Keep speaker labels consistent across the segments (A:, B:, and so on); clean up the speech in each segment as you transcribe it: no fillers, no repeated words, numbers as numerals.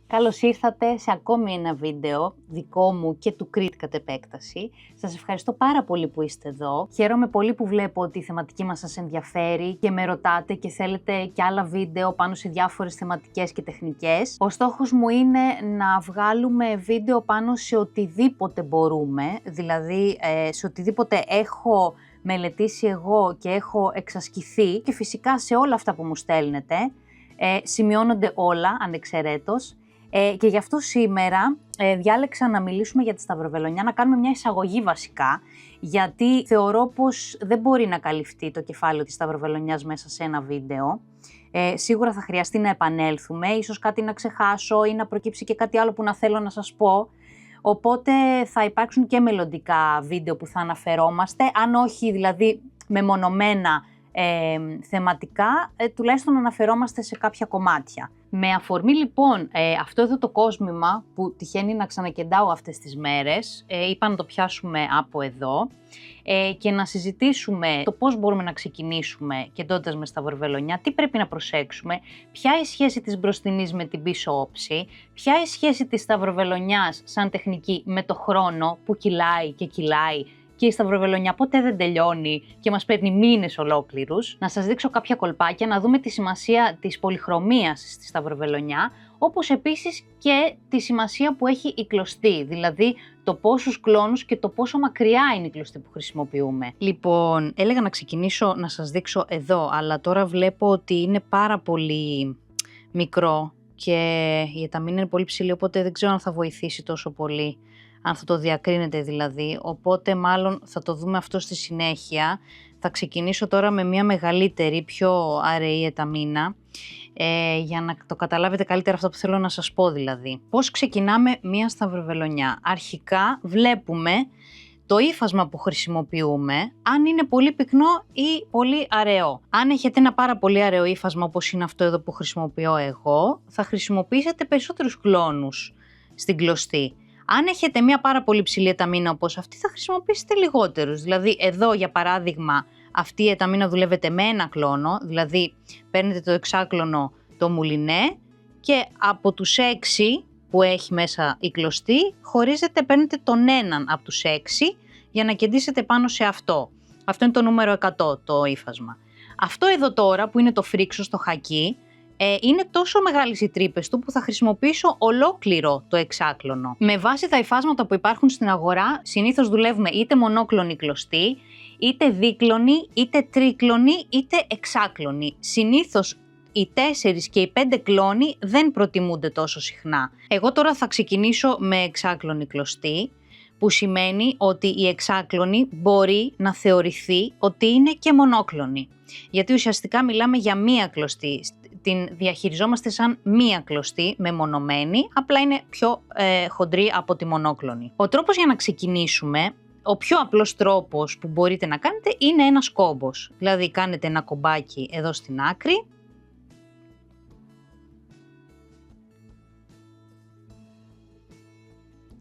A: Καλώς ήρθατε σε ακόμη ένα βίντεο δικό μου και του Κρήτη κατ' επέκταση. Σας ευχαριστώ πάρα πολύ που είστε εδώ. Χαίρομαι πολύ που βλέπω ότι η θεματική μας σας ενδιαφέρει και με ρωτάτε και θέλετε και άλλα βίντεο πάνω σε διάφορες θεματικές και τεχνικές. Ο στόχος μου είναι να βγάλουμε βίντεο πάνω σε οτιδήποτε μπορούμε, δηλαδή σε οτιδήποτε έχω μελετήσει εγώ και έχω εξασκηθεί και φυσικά σε όλα αυτά που μου στέλνετε. Σημειώνονται όλα ανεξαιρέτως. Και γι' αυτό σήμερα διάλεξα να μιλήσουμε για τη σταυροβελονιά, να κάνουμε μια εισαγωγή βασικά, γιατί θεωρώ πως δεν μπορεί να καλυφθεί το κεφάλαιο της σταυροβελονιάς μέσα σε ένα βίντεο. Σίγουρα θα χρειαστεί να επανέλθουμε, ίσως κάτι να ξεχάσω ή να προκύψει και κάτι άλλο που να θέλω να σας πω. Οπότε θα υπάρξουν και μελλοντικά βίντεο που θα αναφερόμαστε, αν όχι δηλαδή μεμονωμένα θεματικά, τουλάχιστον αναφερόμαστε σε κάποια κομμάτια. Με αφορμή λοιπόν αυτό εδώ το κόσμημα που τυχαίνει να ξανακεντάω αυτές τις μέρες, είπα να το πιάσουμε από εδώ και να συζητήσουμε το πώς μπορούμε να ξεκινήσουμε κεντώντας με σταυροβελονιά, τι πρέπει να προσέξουμε, ποια είναι η σχέση της μπροστινής με την πίσω όψη, ποια είναι η σχέση της σταυροβελονιάς σαν τεχνική με το χρόνο που κυλάει και κυλάει, και η σταυροβελονιά ποτέ δεν τελειώνει και μας παίρνει μήνες ολόκληρους. Να σας δείξω κάποια κολπάκια, να δούμε τη σημασία της πολυχρωμίας στη σταυροβελονιά, όπως επίσης και τη σημασία που έχει η κλωστή, δηλαδή το πόσους κλόνους και το πόσο μακριά είναι η κλωστή που χρησιμοποιούμε. Λοιπόν, έλεγα να ξεκινήσω να σας δείξω εδώ, αλλά τώρα βλέπω ότι είναι πάρα πολύ μικρό και η εταμίνα είναι πολύ ψηλή, οπότε δεν ξέρω αν θα βοηθήσει τόσο πολύ. Αν θα το διακρίνετε δηλαδή, οπότε μάλλον θα το δούμε αυτό στη συνέχεια. Θα ξεκινήσω τώρα με μια μεγαλύτερη, πιο αραιή εταμίνα, για να το καταλάβετε καλύτερα αυτό που θέλω να σας πω δηλαδή. Πώς ξεκινάμε μια σταυροβελονιά? Αρχικά βλέπουμε το ύφασμα που χρησιμοποιούμε, αν είναι πολύ πυκνό ή πολύ αραιό. Αν έχετε ένα πάρα πολύ αραιό ύφασμα όπως είναι αυτό εδώ που χρησιμοποιώ εγώ, θα χρησιμοποιήσετε περισσότερους κλόνους στην κλωστή. Αν έχετε μια πάρα πολύ ψηλή εταμίνα όπως αυτή, θα χρησιμοποιήσετε λιγότερους. Δηλαδή, εδώ για παράδειγμα, αυτή η εταμίνα δουλεύετε με ένα κλόνο, δηλαδή παίρνετε το εξάκλονο το μουλινέ και από τους 6 που έχει μέσα η κλωστή, παίρνετε τον έναν από τους 6 για να κεντήσετε πάνω σε αυτό. Αυτό είναι το νούμερο 100 το ύφασμα. Αυτό εδώ τώρα που είναι το φρίξο στο χακί, είναι τόσο μεγάλες οι τρύπες του που θα χρησιμοποιήσω ολόκληρο το εξάκλονο. Με βάση τα υφάσματα που υπάρχουν στην αγορά, συνήθως δουλεύουμε είτε μονόκλονη κλωστή, είτε δίκλονη, είτε τρίκλονη, είτε εξάκλονη. Συνήθως οι 4 και οι 5 κλόνοι δεν προτιμούνται τόσο συχνά. Εγώ τώρα θα ξεκινήσω με εξάκλονη κλωστή, που σημαίνει ότι η εξάκλονη μπορεί να θεωρηθεί ότι είναι και μονόκλονη. Γιατί ουσιαστικά μιλάμε για μία κλωστή. Την διαχειριζόμαστε σαν μία κλωστή μεμονωμένη, απλά είναι πιο χοντρή από τη μονόκλονη. Ο τρόπος για να ξεκινήσουμε, ο πιο απλός τρόπος που μπορείτε να κάνετε είναι ένας κόμπος. Δηλαδή κάνετε ένα κομπάκι εδώ στην άκρη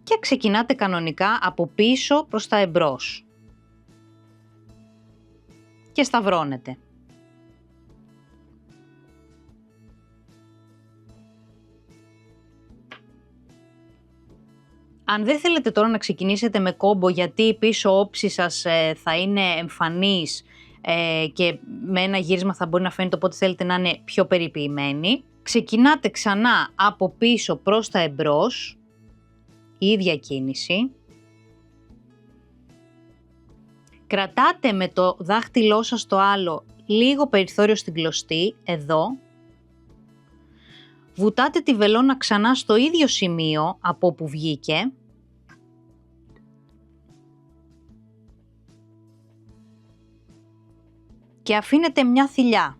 A: και ξεκινάτε κανονικά από πίσω προς τα εμπρός και σταυρώνετε. Αν δεν θέλετε τώρα να ξεκινήσετε με κόμπο γιατί η πίσω όψη σας θα είναι εμφανής και με ένα γύρισμα θα μπορεί να φαίνεται, οπότε θέλετε να είναι πιο περιποιημένη, ξεκινάτε ξανά από πίσω προς τα εμπρός, η ίδια κίνηση. Κρατάτε με το δάχτυλό σας το άλλο λίγο περιθώριο στην κλωστή, εδώ. Βουτάτε τη βελόνα ξανά στο ίδιο σημείο από όπου βγήκε. Και αφήνετε μια θηλιά.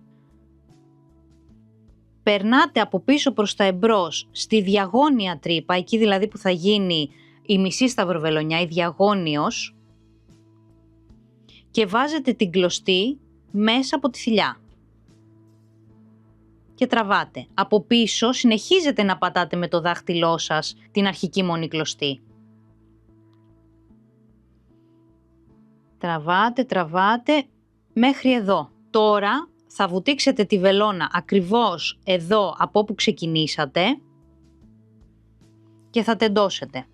A: Περνάτε από πίσω προς τα εμπρός στη διαγώνια τρύπα, εκεί δηλαδή που θα γίνει η μισή σταυροβελονιά, η διαγώνιος, και βάζετε την κλωστή μέσα από τη θηλιά. Και τραβάτε. Από πίσω συνεχίζετε να πατάτε με το δάχτυλό σας την αρχική μονή κλωστή. Τραβάτε μέχρι εδώ. Τώρα θα βουτήξετε τη βελόνα ακριβώς εδώ από όπου ξεκινήσατε και θα τεντώσετε.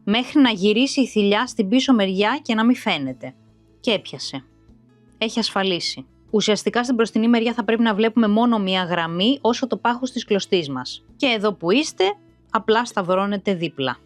A: Μέχρι να γυρίσει η θηλιά στην πίσω μεριά και να μην φαίνεται. Και έπιασε. Έχει ασφαλίσει. Ουσιαστικά στην μπροστινή μεριά θα πρέπει να βλέπουμε μόνο μία γραμμή όσο το πάχος της κλωστής μας. Και εδώ που είστε, απλά σταυρώνετε δίπλα.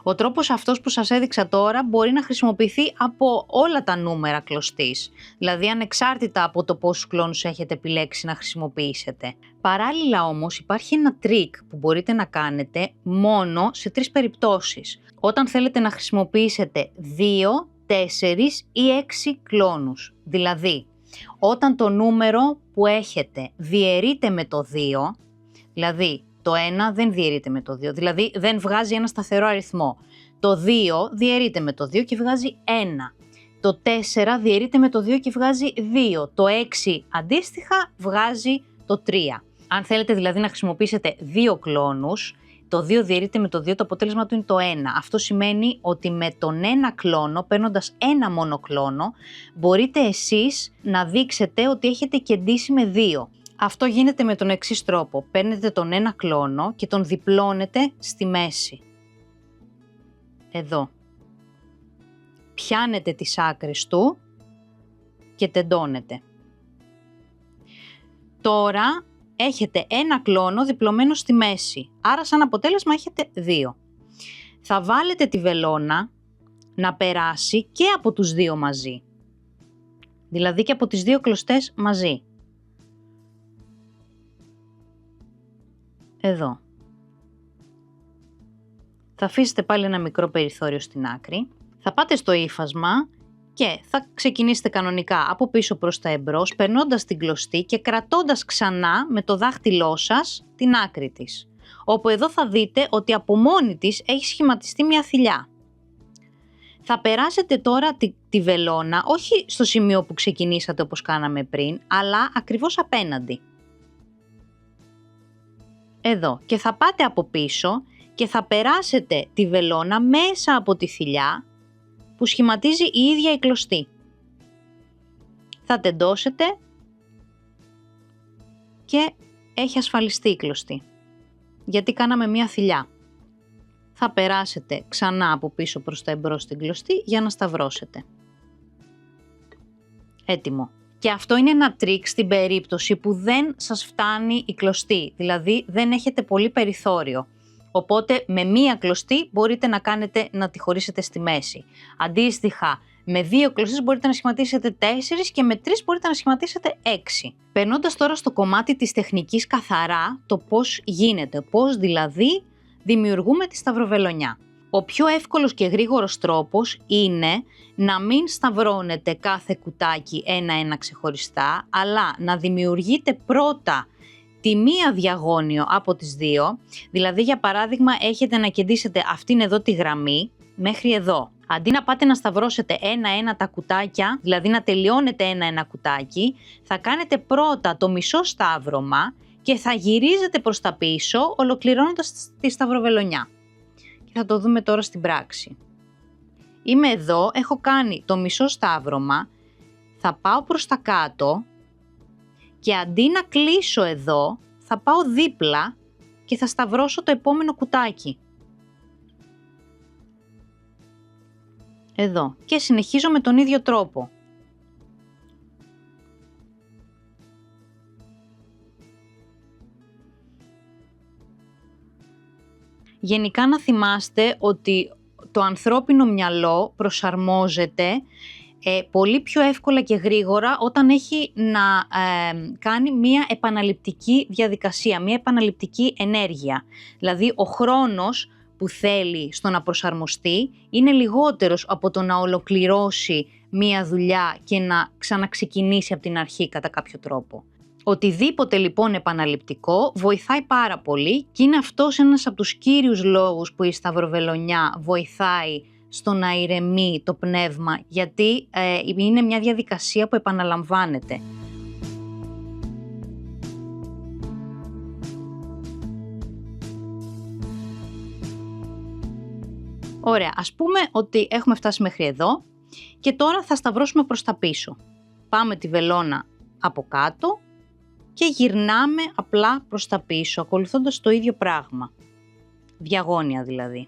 A: Ο τρόπος αυτός που σας έδειξα τώρα μπορεί να χρησιμοποιηθεί από όλα τα νούμερα κλωστής, δηλαδή ανεξάρτητα από το πόσους κλόνους έχετε επιλέξει να χρησιμοποιήσετε. Παράλληλα όμως υπάρχει ένα τρίκ που μπορείτε να κάνετε μόνο σε 3 περιπτώσεις. Όταν θέλετε να χρησιμοποιήσετε 2, 4 ή 6 κλόνους, δηλαδή όταν το νούμερο που έχετε διαιρείται με το 2, δηλαδή το 1 δεν διαιρείται με το 2, δηλαδή δεν βγάζει ένα σταθερό αριθμό. Το 2 διαιρείται με το 2 και βγάζει 1. Το 4 διαιρείται με το 2 και βγάζει 2. Το 6 αντίστοιχα βγάζει το 3. Αν θέλετε δηλαδή να χρησιμοποιήσετε 2 κλόνους, το 2 διαιρείται με το 2, το αποτέλεσμα του είναι το 1. Αυτό σημαίνει ότι με τον ένα κλόνο, παίρνοντας ένα μόνο κλόνο, μπορείτε εσείς να δείξετε ότι έχετε κεντήσει με 2. Αυτό γίνεται με τον εξής τρόπο. Παίρνετε τον ένα κλόνο και τον διπλώνετε στη μέση. Εδώ. Πιάνετε τις άκρες του και τεντώνετε. Τώρα έχετε ένα κλόνο διπλωμένο στη μέση. Άρα σαν αποτέλεσμα έχετε 2. Θα βάλετε τη βελόνα να περάσει και από τους 2 μαζί. Δηλαδή και από τις 2 κλωστές μαζί. Εδώ. Θα αφήσετε πάλι ένα μικρό περιθώριο στην άκρη. Θα πάτε στο ύφασμα και θα ξεκινήσετε κανονικά από πίσω προς τα εμπρός, περνώντας την κλωστή και κρατώντας ξανά με το δάχτυλό σας την άκρη της. Όπου εδώ θα δείτε ότι από μόνη της έχει σχηματιστεί μια θηλιά. Θα περάσετε τώρα τη βελόνα, όχι στο σημείο που ξεκινήσατε όπως κάναμε πριν, αλλά ακριβώς απέναντι. Εδώ, και θα πάτε από πίσω και θα περάσετε τη βελόνα μέσα από τη θηλιά που σχηματίζει η ίδια η κλωστή. Θα τεντώσετε και έχει ασφαλιστεί η κλωστή, γιατί κάναμε μία θηλιά. Θα περάσετε ξανά από πίσω προς τα εμπρός την κλωστή για να σταυρώσετε. Έτοιμο. Και αυτό είναι ένα τρίκ στην περίπτωση που δεν σας φτάνει η κλωστή, δηλαδή δεν έχετε πολύ περιθώριο. Οπότε με μία κλωστή μπορείτε να τη χωρίσετε στη μέση. Αντίστοιχα, με 2 κλωστές μπορείτε να σχηματίσετε 4 και με 3 μπορείτε να σχηματίσετε 6. Περνώντας τώρα στο κομμάτι της τεχνικής καθαρά, το πώς γίνεται, πώς δηλαδή δημιουργούμε τη σταυροβελονιά. Ο πιο εύκολος και γρήγορος τρόπος είναι να μην σταυρώνετε κάθε κουτάκι ένα-ένα ξεχωριστά, αλλά να δημιουργείτε πρώτα τη μία διαγώνιο από τις 2, δηλαδή για παράδειγμα έχετε να κεντήσετε αυτήν εδώ τη γραμμή μέχρι εδώ. Αντί να πάτε να σταυρώσετε ένα-ένα τα κουτάκια, δηλαδή να τελειώνετε ένα-ένα κουτάκι, θα κάνετε πρώτα το μισό σταύρωμα και θα γυρίζετε προς τα πίσω, ολοκληρώνοντας τη σταυροβελονιά. Και θα το δούμε τώρα στην πράξη. Είμαι εδώ, έχω κάνει το μισό σταύρωμα, θα πάω προς τα κάτω και αντί να κλείσω εδώ, θα πάω δίπλα και θα σταυρώσω το επόμενο κουτάκι. Εδώ. Και συνεχίζω με τον ίδιο τρόπο. Γενικά να θυμάστε ότι το ανθρώπινο μυαλό προσαρμόζεται πολύ πιο εύκολα και γρήγορα όταν έχει να κάνει μία επαναληπτική διαδικασία, μία επαναληπτική ενέργεια. Δηλαδή ο χρόνος που θέλει στο να προσαρμοστεί είναι λιγότερος από το να ολοκληρώσει μία δουλειά και να ξαναξεκινήσει από την αρχή κατά κάποιο τρόπο. Οτιδήποτε λοιπόν επαναληπτικό βοηθάει πάρα πολύ και είναι αυτός ένας από τους κύριους λόγους που η σταυροβελονιά βοηθάει στο να ηρεμεί το πνεύμα, γιατί είναι μια διαδικασία που επαναλαμβάνεται. Ωραία, ας πούμε ότι έχουμε φτάσει μέχρι εδώ και τώρα θα σταυρώσουμε προς τα πίσω. Πάμε τη βελόνα από κάτω και γυρνάμε απλά προς τα πίσω, ακολουθώντας το ίδιο πράγμα. Διαγώνια δηλαδή.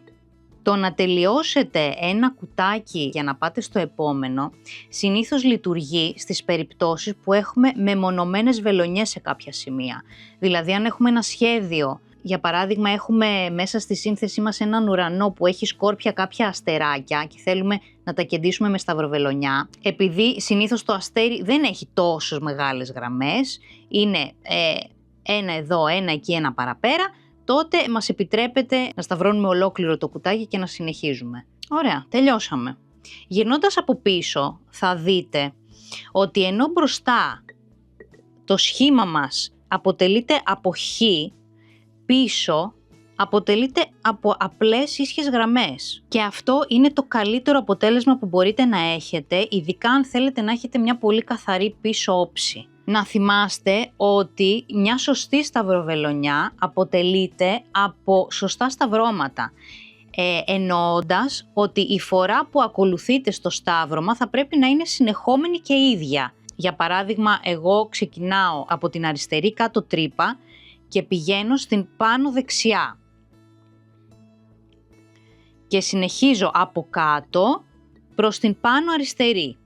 A: Το να τελειώσετε ένα κουτάκι για να πάτε στο επόμενο, συνήθως λειτουργεί στις περιπτώσεις που έχουμε μεμονωμένες βελονιές σε κάποια σημεία. Δηλαδή αν έχουμε ένα σχέδιο, για παράδειγμα έχουμε μέσα στη σύνθεσή μας έναν ουρανό που έχει σκόρπια κάποια αστεράκια και θέλουμε να τα κεντήσουμε με σταυροβελονιά, επειδή συνήθως το αστέρι δεν έχει τόσο μεγάλες γραμμές, είναι ένα εδώ, ένα εκεί, ένα παραπέρα, τότε μας επιτρέπεται να σταυρώνουμε ολόκληρο το κουτάκι και να συνεχίζουμε. Ωραία, τελειώσαμε. Γυρνώντας από πίσω θα δείτε ότι ενώ μπροστά το σχήμα μας αποτελείται από χ, πίσω αποτελείται από απλές ίσχυες γραμμές. Και αυτό είναι το καλύτερο αποτέλεσμα που μπορείτε να έχετε, ειδικά αν θέλετε να έχετε μια πολύ καθαρή πίσω όψη. Να θυμάστε ότι μια σωστή σταυροβελονιά αποτελείται από σωστά σταυρώματα, εννοώντας ότι η φορά που ακολουθείτε στο σταύρωμα θα πρέπει να είναι συνεχόμενη και ίδια. Για παράδειγμα, εγώ ξεκινάω από την αριστερή κάτω τρύπα και πηγαίνω στην πάνω δεξιά και συνεχίζω από κάτω προς την πάνω αριστερή.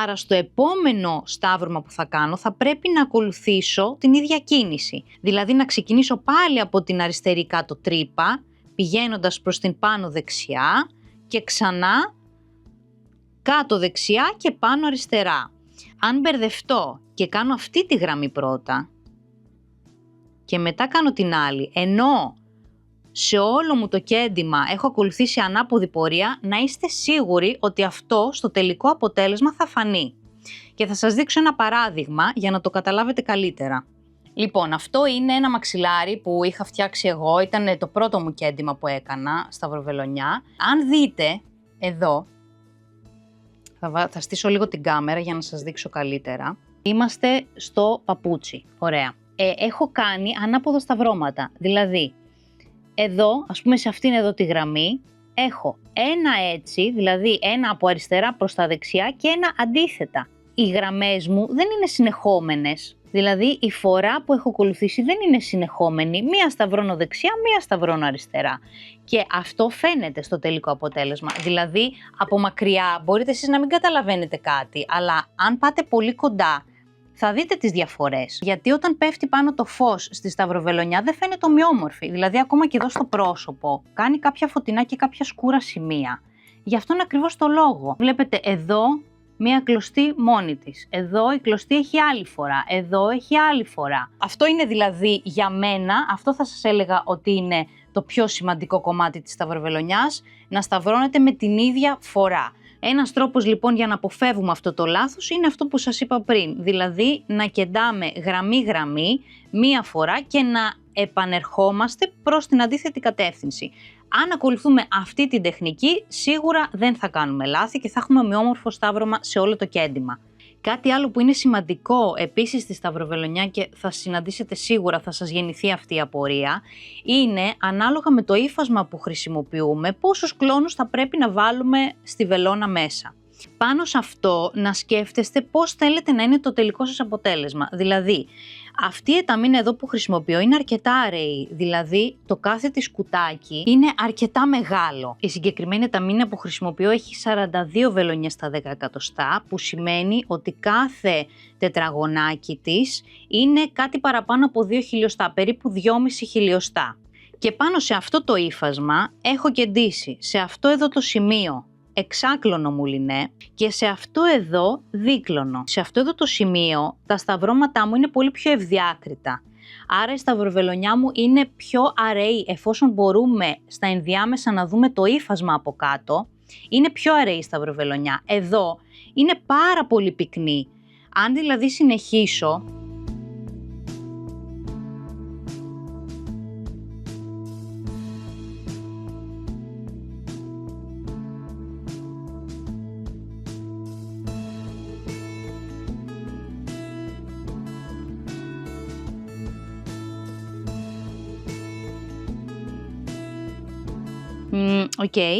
A: Άρα στο επόμενο σταύρωμα που θα κάνω θα πρέπει να ακολουθήσω την ίδια κίνηση. Δηλαδή να ξεκινήσω πάλι από την αριστερή κάτω τρύπα, πηγαίνοντας προς την πάνω δεξιά και ξανά κάτω δεξιά και πάνω αριστερά. Αν μπερδευτώ και κάνω αυτή τη γραμμή πρώτα και μετά κάνω την άλλη, ενώ σε όλο μου το κέντημα έχω ακολουθήσει ανάποδη πορεία, να είστε σίγουροι ότι αυτό στο τελικό αποτέλεσμα θα φανεί. Και θα σας δείξω ένα παράδειγμα για να το καταλάβετε καλύτερα. Λοιπόν, αυτό είναι ένα μαξιλάρι που είχα φτιάξει εγώ, ήταν το πρώτο μου κέντημα που έκανα σταυροβελονιά. Αν δείτε εδώ, θα στήσω λίγο την κάμερα για να σας δείξω καλύτερα. Είμαστε στο παπούτσι, ωραία. Έχω κάνει ανάποδα σταυρώματα, δηλαδή εδώ, ας πούμε σε αυτήν εδώ τη γραμμή, έχω ένα έτσι, δηλαδή ένα από αριστερά προς τα δεξιά και ένα αντίθετα. Οι γραμμές μου δεν είναι συνεχόμενες, δηλαδή η φορά που έχω ακολουθήσει δεν είναι συνεχόμενη, μία σταυρώνω δεξιά, μία σταυρώνω αριστερά. Και αυτό φαίνεται στο τελικό αποτέλεσμα, δηλαδή από μακριά μπορείτε εσείς να μην καταλαβαίνετε κάτι, αλλά αν πάτε πολύ κοντά, θα δείτε τις διαφορές. Γιατί όταν πέφτει πάνω το φως στη σταυροβελονιά δεν φαίνεται ομοιόμορφη. Δηλαδή ακόμα και εδώ στο πρόσωπο κάνει κάποια φωτεινά και κάποια σκούρα σημεία. Γι' αυτόν ακριβώς το λόγο. Βλέπετε εδώ μία κλωστή μόνη της. Εδώ η κλωστή έχει άλλη φορά. Εδώ έχει άλλη φορά. Αυτό είναι δηλαδή για μένα, αυτό θα σας έλεγα ότι είναι το πιο σημαντικό κομμάτι της σταυροβελονιάς, να σταυρώνετε με την ίδια φορά. Ένας τρόπος λοιπόν για να αποφεύγουμε αυτό το λάθος είναι αυτό που σας είπα πριν, δηλαδή να κεντάμε γραμμή-γραμμή μία φορά και να επανερχόμαστε προς την αντίθετη κατεύθυνση. Αν ακολουθούμε αυτή την τεχνική, σίγουρα δεν θα κάνουμε λάθη και θα έχουμε ομοιόμορφο σταύρωμα σε όλο το κέντημα. Κάτι άλλο που είναι σημαντικό επίσης στη σταυροβελονιά και θα συναντήσετε σίγουρα, θα σας γεννηθεί αυτή η απορία, είναι ανάλογα με το ύφασμα που χρησιμοποιούμε, πόσους κλόνους θα πρέπει να βάλουμε στη βελόνα μέσα. Πάνω σε αυτό να σκέφτεστε πώς θέλετε να είναι το τελικό σας αποτέλεσμα. Δηλαδή, αυτή η εταμίνα εδώ που χρησιμοποιώ είναι αρκετά αραιή, δηλαδή το κάθε της κουτάκι είναι αρκετά μεγάλο. Η συγκεκριμένη εταμίνα που χρησιμοποιώ έχει 42 βελονιές στα 10 εκατοστά, που σημαίνει ότι κάθε τετραγωνάκι της είναι κάτι παραπάνω από 2 χιλιοστά, περίπου 2,5 χιλιοστά. Και πάνω σε αυτό το ύφασμα έχω κεντήσει σε αυτό εδώ το σημείο εξάκλωνο μουλινέ και σε αυτό εδώ δίκλωνο. Σε αυτό εδώ το σημείο τα σταυρώματά μου είναι πολύ πιο ευδιάκριτα. Άρα η σταυροβελονιά μου είναι πιο αραιή, εφόσον μπορούμε στα ενδιάμεσα να δούμε το ύφασμα από κάτω, είναι πιο αραιή η σταυροβελονιά. Εδώ είναι πάρα πολύ πυκνή. Αν δηλαδή συνεχίσω,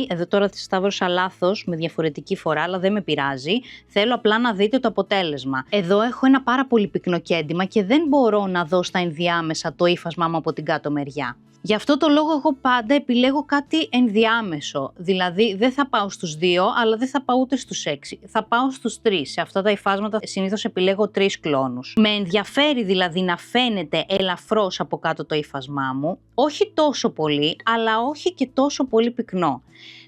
A: Εδώ τώρα τη σταύρωσα λάθος με διαφορετική φορά, αλλά δεν με πειράζει. Θέλω απλά να δείτε το αποτέλεσμα. Εδώ έχω ένα πάρα πολύ πυκνό κέντημα και δεν μπορώ να δω στα ενδιάμεσα το ύφασμά μου από την κάτω μεριά. Γι' αυτό το λόγο εγώ πάντα επιλέγω κάτι ενδιάμεσο, δηλαδή δεν θα πάω στους 2, αλλά δεν θα πάω ούτε στους 6, θα πάω στους 3. Σε αυτά τα υφάσματα συνήθως επιλέγω 3 κλόνους. Με ενδιαφέρει δηλαδή να φαίνεται ελαφρώς από κάτω το υφάσμά μου, όχι τόσο πολύ, αλλά όχι και τόσο πολύ πυκνό.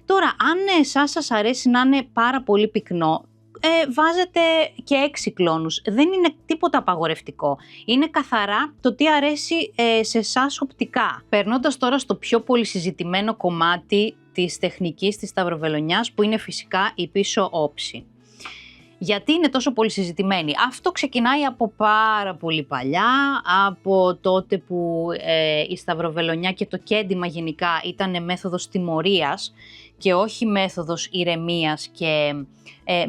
A: Τώρα, αν εσάς σας αρέσει να είναι πάρα πολύ πυκνό, βάζετε και 6 κλόνους. Δεν είναι τίποτα απαγορευτικό. Είναι καθαρά το τι αρέσει σε εσάς οπτικά. Περνώντας τώρα στο πιο πολύ συζητημένο κομμάτι της τεχνικής της σταυροβελονιάς, που είναι φυσικά η πίσω όψη. Γιατί είναι τόσο πολύ συζητημένη? Αυτό ξεκινάει από πάρα πολύ παλιά, από τότε που η σταυροβελονιά και το κέντημα γενικά ήταν μέθοδος τιμωρίας και όχι μέθοδος ηρεμίας και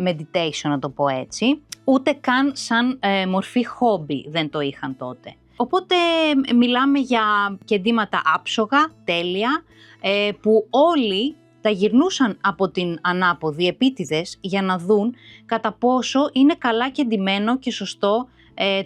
A: meditation, να το πω έτσι. Ούτε καν σαν μορφή χόμπι δεν το είχαν τότε. Οπότε μιλάμε για κεντήματα άψογα, τέλεια, που όλοι τα γυρνούσαν από την ανάποδη επίτηδες για να δουν κατά πόσο είναι καλά κεντημένο και σωστό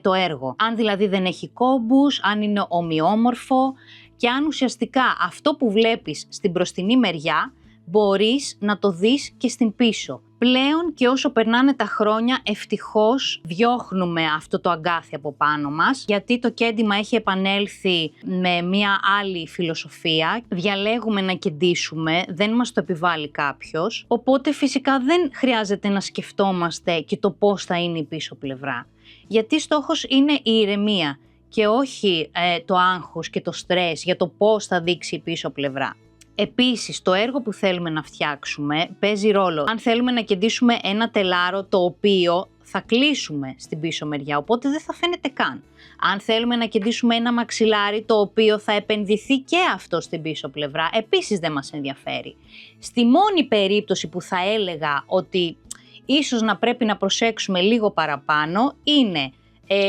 A: το έργο. Αν δηλαδή δεν έχει κόμπους, αν είναι ομοιόμορφο και αν ουσιαστικά αυτό που βλέπεις στην μπροστινή μεριά μπορείς να το δεις και στην πίσω. Πλέον και όσο περνάνε τα χρόνια, ευτυχώς διώχνουμε αυτό το αγκάθι από πάνω μας, γιατί το κέντημα έχει επανέλθει με μια άλλη φιλοσοφία. Διαλέγουμε να κεντήσουμε, δεν μας το επιβάλλει κάποιος, οπότε φυσικά δεν χρειάζεται να σκεφτόμαστε και το πώς θα είναι η πίσω πλευρά. Γιατί στόχος είναι η ηρεμία και όχι το άγχος και το στρες για το πώς θα δείξει η πίσω πλευρά. Επίσης, το έργο που θέλουμε να φτιάξουμε παίζει ρόλο. Αν θέλουμε να κεντήσουμε ένα τελάρο το οποίο θα κλείσουμε στην πίσω μεριά, οπότε δεν θα φαίνεται καν. Αν θέλουμε να κεντήσουμε ένα μαξιλάρι το οποίο θα επενδυθεί και αυτό στην πίσω πλευρά, επίσης δεν μας ενδιαφέρει. Στη μόνη περίπτωση που θα έλεγα ότι ίσως να πρέπει να προσέξουμε λίγο παραπάνω είναι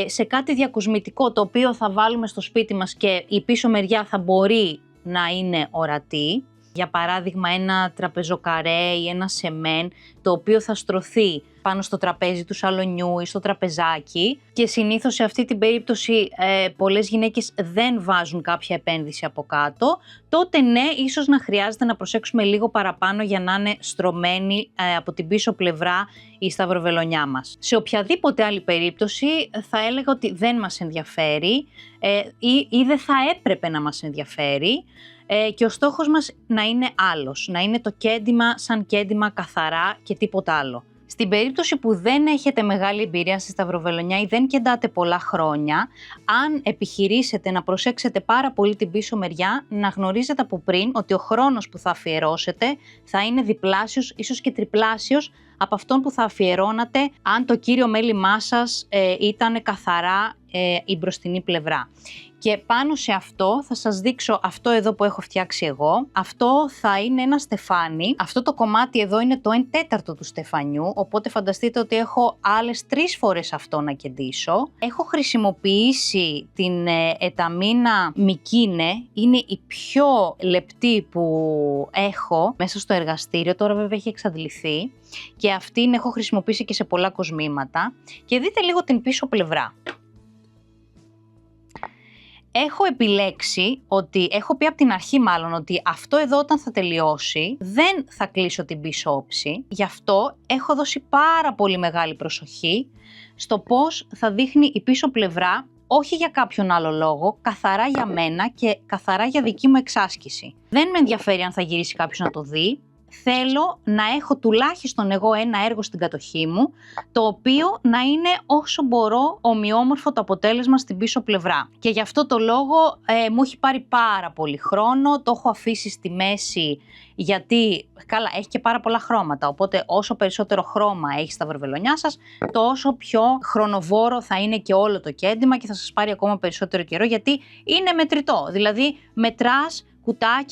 A: σε κάτι διακοσμητικό το οποίο θα βάλουμε στο σπίτι μας και η πίσω μεριά θα μπορεί να είναι ορατή. Για παράδειγμα ένα τραπεζοκαρέ ή ένα σεμέν το οποίο θα στρωθεί πάνω στο τραπέζι του σαλονιού ή στο τραπεζάκι και συνήθως σε αυτή την περίπτωση πολλές γυναίκες δεν βάζουν κάποια επένδυση από κάτω, τότε ναι, ίσως να χρειάζεται να προσέξουμε λίγο παραπάνω για να είναι στρωμένη από την πίσω πλευρά η σταυροβελονιά μας. Σε οποιαδήποτε άλλη περίπτωση θα έλεγα ότι δεν μας ενδιαφέρει ή δεν θα έπρεπε να μας ενδιαφέρει, και ο στόχος μας να είναι άλλος, να είναι το κέντημα σαν κέντημα καθαρά και τίποτα άλλο. Στην περίπτωση που δεν έχετε μεγάλη εμπειρία στη σταυροβελονιά ή δεν κεντάτε πολλά χρόνια, αν επιχειρήσετε να προσέξετε πάρα πολύ την πίσω μεριά, να γνωρίζετε από πριν ότι ο χρόνος που θα αφιερώσετε θα είναι διπλάσιος, ίσως και τριπλάσιος από αυτόν που θα αφιερώνατε αν το κύριο μέλημά σας ήταν καθαρά η μπροστινή πλευρά. Και πάνω σε αυτό θα σας δείξω αυτό εδώ που έχω φτιάξει εγώ. Αυτό θα είναι ένα στεφάνι. Αυτό το κομμάτι εδώ είναι το 1/4 του στεφανιού, οπότε φανταστείτε ότι έχω άλλες 3 φορές αυτό να κεντήσω. Έχω χρησιμοποιήσει την εταμίνα Μικίνε, είναι η πιο λεπτή που έχω μέσα στο εργαστήριο, τώρα βέβαια έχει εξαντληθεί. Και αυτήν έχω χρησιμοποιήσει και σε πολλά κοσμήματα. Και δείτε λίγο την πίσω πλευρά. Έχω επιλέξει ότι, έχω πει από την αρχή μάλλον, ότι αυτό εδώ όταν θα τελειώσει δεν θα κλείσω την πίσω όψη. Γι' αυτό έχω δώσει πάρα πολύ μεγάλη προσοχή στο πώς θα δείχνει η πίσω πλευρά, όχι για κάποιον άλλο λόγο, καθαρά για μένα και καθαρά για δική μου εξάσκηση. Δεν με ενδιαφέρει αν θα γυρίσει κάποιος να το δει. Θέλω να έχω τουλάχιστον εγώ ένα έργο στην κατοχή μου, το οποίο να είναι όσο μπορώ ομοιόμορφο το αποτέλεσμα στην πίσω πλευρά. Και γι' αυτό το λόγο μου έχει πάρει πάρα πολύ χρόνο, το έχω αφήσει στη μέση γιατί, καλά, έχει και πάρα πολλά χρώματα, οπότε όσο περισσότερο χρώμα έχει στα σταυροβελονιά σας, τόσο πιο χρονοβόρο θα είναι και όλο το κέντημα και θα σας πάρει ακόμα περισσότερο καιρό, γιατί είναι μετρητό, δηλαδή μετράς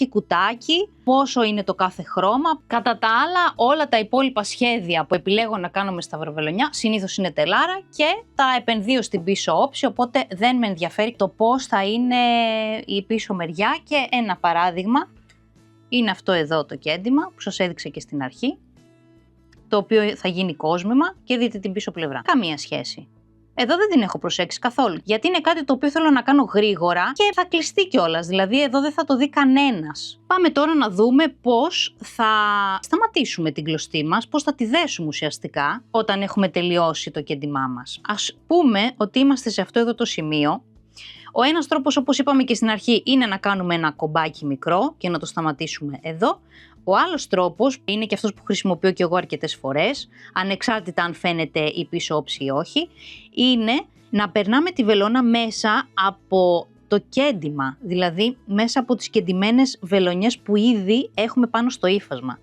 A: κουτάκι, πόσο είναι το κάθε χρώμα. Κατά τα άλλα, όλα τα υπόλοιπα σχέδια που επιλέγω να κάνω με σταυροβελονιά συνήθως είναι τελάρα και τα επενδύω στην πίσω όψη, οπότε δεν με ενδιαφέρει το πώς θα είναι η πίσω μεριά. Και ένα παράδειγμα είναι αυτό εδώ το κέντημα που σας έδειξα και στην αρχή, το οποίο θα γίνει κόσμημα και δείτε την πίσω πλευρά. Καμία σχέση. Εδώ δεν την έχω προσέξει καθόλου, γιατί είναι κάτι το οποίο θέλω να κάνω γρήγορα και θα κλειστεί κιόλας, δηλαδή εδώ δεν θα το δει κανένας. Πάμε τώρα να δούμε πώς θα σταματήσουμε την κλωστή μας, πώς θα τη δέσουμε ουσιαστικά όταν έχουμε τελειώσει το κέντημά μας. Ας πούμε ότι είμαστε σε αυτό εδώ το σημείο. Ο ένας τρόπος, όπως είπαμε και στην αρχή, είναι να κάνουμε ένα κομπάκι μικρό και να το σταματήσουμε εδώ. Ο άλλος τρόπος είναι και αυτός που χρησιμοποιώ και εγώ αρκετές φορές, ανεξάρτητα αν φαίνεται η πίσω όψη ή όχι, είναι να περνάμε τη βελόνα μέσα από το κέντημα, δηλαδή μέσα από τις κεντημένες βελονιές που ήδη έχουμε πάνω στο ύφασμα.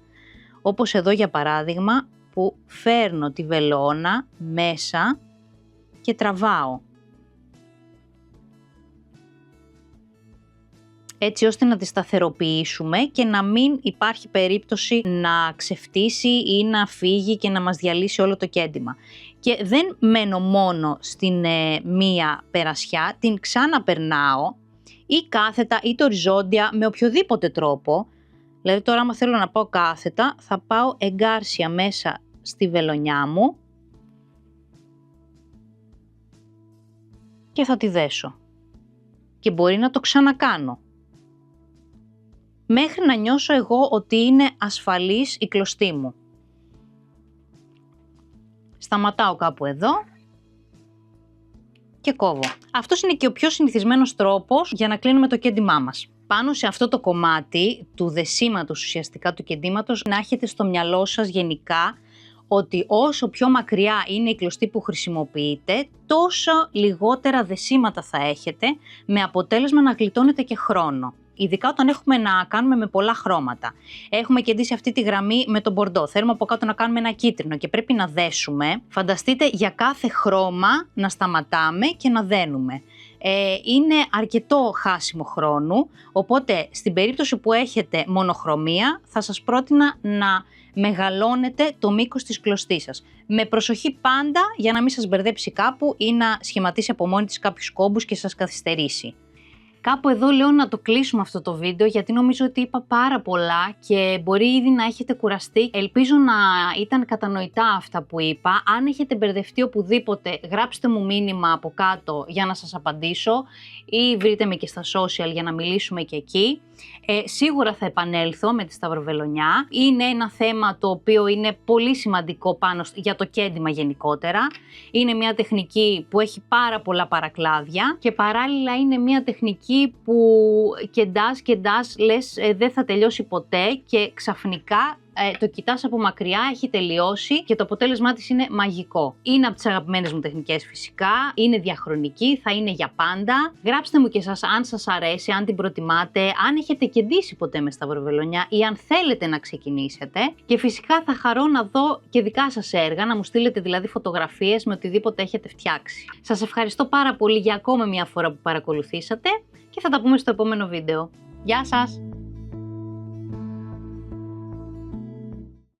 A: Όπως εδώ για παράδειγμα που φέρνω τη βελόνα μέσα και τραβάω. Έτσι ώστε να τη σταθεροποιήσουμε και να μην υπάρχει περίπτωση να ξεφτύσει ή να φύγει και να μας διαλύσει όλο το κέντημα. Και δεν μένω μόνο στην μία περασιά, την ξαναπερνάω ή κάθετα είτε οριζόντια με οποιοδήποτε τρόπο. Δηλαδή τώρα άμα θέλω να πάω κάθετα θα πάω εγκάρσια μέσα στη βελονιά μου και θα τη δέσω. Και μπορεί να το ξανακάνω. Μέχρι να νιώσω εγώ ότι είναι ασφαλής η κλωστή μου. Σταματάω κάπου εδώ και κόβω. Αυτός είναι και ο πιο συνηθισμένος τρόπος για να κλείνουμε το κέντημά μας. Πάνω σε αυτό το κομμάτι του δεσίματος ουσιαστικά του κεντήματος να έχετε στο μυαλό σας γενικά ότι όσο πιο μακριά είναι η κλωστή που χρησιμοποιείτε, τόσο λιγότερα δεσίματα θα έχετε, με αποτέλεσμα να γλιτώνετε και χρόνο. Ειδικά όταν έχουμε να κάνουμε με πολλά χρώματα. Έχουμε κεντήσει αυτή τη γραμμή με τον μπορντό. Θέλουμε από κάτω να κάνουμε ένα κίτρινο και πρέπει να δέσουμε. Φανταστείτε για κάθε χρώμα να σταματάμε και να δένουμε. Είναι αρκετό χάσιμο χρόνου, οπότε στην περίπτωση που έχετε μονοχρωμία θα σας πρότεινα να μεγαλώνετε το μήκος της κλωστής σας. Με προσοχή πάντα για να μην σας μπερδέψει κάπου ή να σχηματίσει από μόνη της κάποιους κόμπους και σας καθυστερήσει. Κάπου εδώ λέω να το κλείσουμε αυτό το βίντεο γιατί νομίζω ότι είπα πάρα πολλά και μπορεί ήδη να έχετε κουραστεί. Ελπίζω να ήταν κατανοητά αυτά που είπα. Αν έχετε μπερδευτεί οπουδήποτε, γράψτε μου μήνυμα από κάτω για να σας απαντήσω ή βρείτε με και στα social για να μιλήσουμε και εκεί. Σίγουρα θα επανέλθω με τη σταυροβελονιά. Είναι ένα θέμα το οποίο είναι πολύ σημαντικό πάνω για το κέντημα γενικότερα. Είναι μια τεχνική που έχει πάρα πολλά παρακλάδια και παράλληλα είναι μια τεχνική που κεντάς, λες δεν θα τελειώσει ποτέ και ξαφνικά το κοιτάς από μακριά, έχει τελειώσει και το αποτέλεσμά της είναι μαγικό. Είναι από τις αγαπημένες μου τεχνικές φυσικά, είναι διαχρονική, θα είναι για πάντα. Γράψτε μου και εσάς αν σας αρέσει, αν την προτιμάτε, αν έχετε κεντήσει ποτέ με σταυροβελονιά ή αν θέλετε να ξεκινήσετε. Και φυσικά θα χαρώ να δω και δικά σας έργα, να μου στείλετε δηλαδή φωτογραφίες με οτιδήποτε έχετε φτιάξει. Σας ευχαριστώ πάρα πολύ για ακόμα μια φορά που παρακολουθήσατε και θα τα πούμε στο επόμενο βίντεο. Γεια σας!